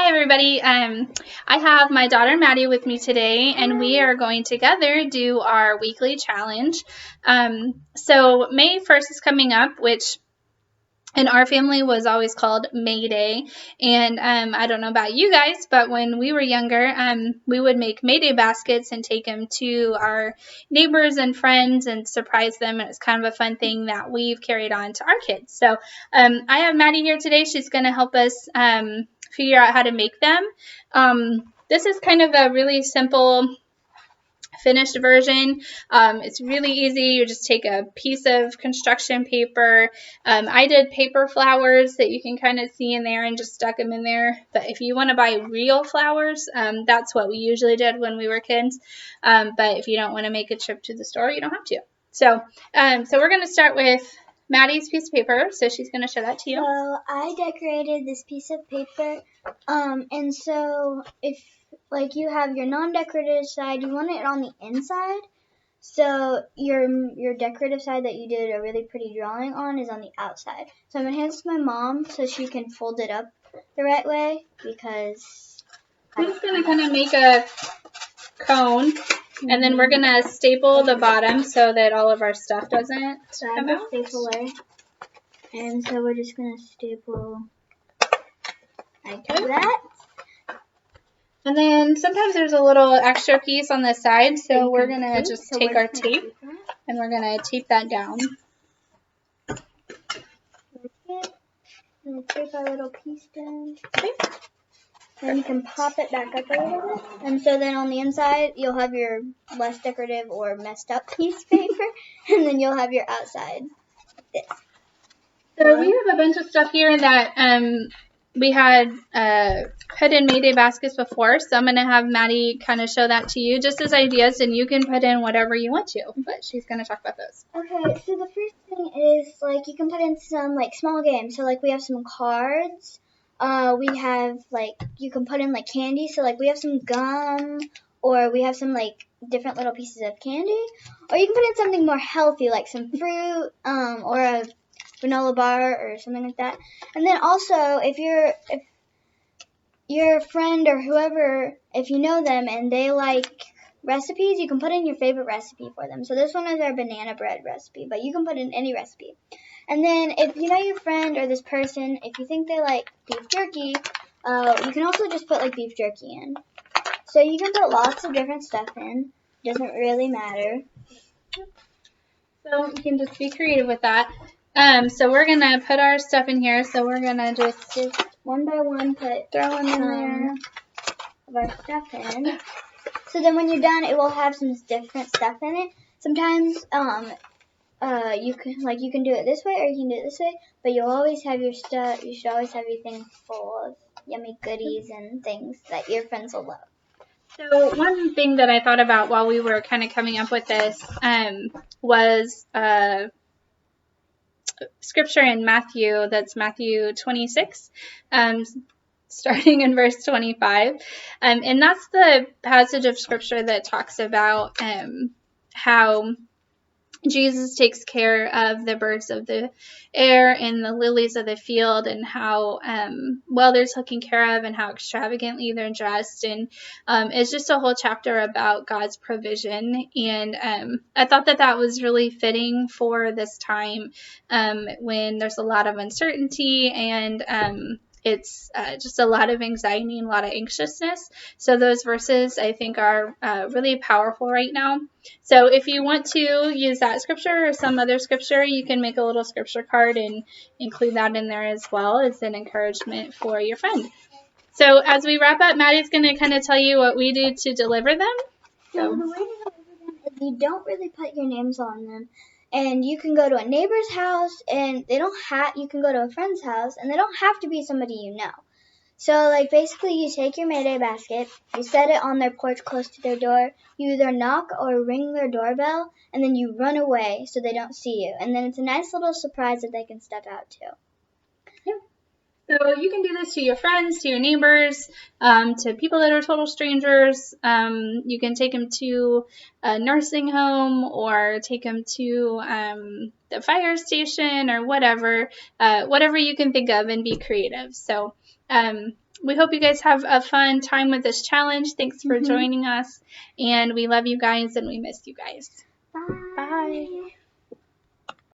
Hi, everybody. I have my daughter Maddie with me today, and we are going together do our weekly challenge. So May 1st is coming up, which in our family was always called May Day. And I don't know about you guys, but when we were younger, we would make May Day baskets and take them to our neighbors and friends and surprise them. And it's kind of a fun thing that we've carried on to our kids. So I have Maddie here today. She's going to help us figure out how to make them. This is kind of a really simple finished version. It's really easy. You just take a piece of construction paper. I did paper flowers that you can kind of see in there and just stuck them in there. But if you want to buy real flowers, that's what we usually did when we were kids. But if you don't want to make a trip to the store, you don't have to. So we're going to start with Maddie's piece of paper. So she's going to show that to you. So I decorated this piece of paper. And so if you have your non-decorative side, you want it on the inside. So your decorative side that you did a really pretty drawing on is on the outside. So I'm going to hand this to my mom so she can fold it up the right way because I'm just going to kind of make a cone, and then we're going to staple the bottom so that all of our stuff doesn't come out. Stapler. And so we're just going to staple like that. And then sometimes there's a little extra piece on the side, so we're going to just take our tape and we're going to tape that down. I'm going to tape our little piece down. Okay. Then you can pop it back up a little bit. And so then on the inside, you'll have your less decorative or messed up piece of paper. And then you'll have your outside. This. So we have a bunch of stuff here that we had put in May Day baskets before, so I'm going to have Maddie kind of show that to you just as ideas, and you can put in whatever you want to, but she's going to talk about those. Okay, so the first thing is, you can put in some, small games. So, we have some cards. We have, you can put in, candy. So, we have some gum, or we have some, different little pieces of candy. Or you can put in something more healthy, like some fruit, or a granola bar or something like that. And then also, if your friend or whoever, if you know them and they like recipes, you can put in your favorite recipe for them. So this one is our banana bread recipe, but you can put in any recipe. And then if you know your friend or this person, if you think they like beef jerky, you can also just put beef jerky in. So you can put lots of different stuff in. Doesn't really matter. So you can just be creative with that. So we're going to put our stuff in here. So we're going to just one by one throw them in there of our stuff in. So then when you're done, it will have some different stuff in it. Sometimes you can do it this way or you can do it this way, but you'll always have your stuff. You should always have your thing full of yummy goodies and things that your friends will love. So one thing that I thought about while we were kind of coming up with this was scripture in Matthew. That's Matthew 26, starting in verse 25. And that's the passage of scripture that talks about how Jesus takes care of the birds of the air and the lilies of the field, and how well they're taken care of and how extravagantly they're dressed. And it's just a whole chapter about God's provision. And I thought that was really fitting for this time when there's a lot of uncertainty and it's just a lot of anxiety and a lot of anxiousness. So those verses, I think, are really powerful right now. So if you want to use that scripture or some other scripture, you can make a little scripture card and include that in there as well as an encouragement for your friend. So as we wrap up, Maddie's going to kind of tell you what we do to deliver them. So the way to deliver them is you don't really put your names on them. And you can go to a neighbor's house, and you can go to a friend's house, and they don't have to be somebody you know. So, basically, you take your May Day basket, you set it on their porch close to their door, you either knock or ring their doorbell, and then you run away so they don't see you. And then it's a nice little surprise that they can step out to. So you can do this to your friends, to your neighbors, to people that are total strangers. You can take them to a nursing home or take them to the fire station or whatever you can think of, and be creative. So we hope you guys have a fun time with this challenge. Thanks for Mhm. joining us. And we love you guys and we miss you guys. Bye. Bye.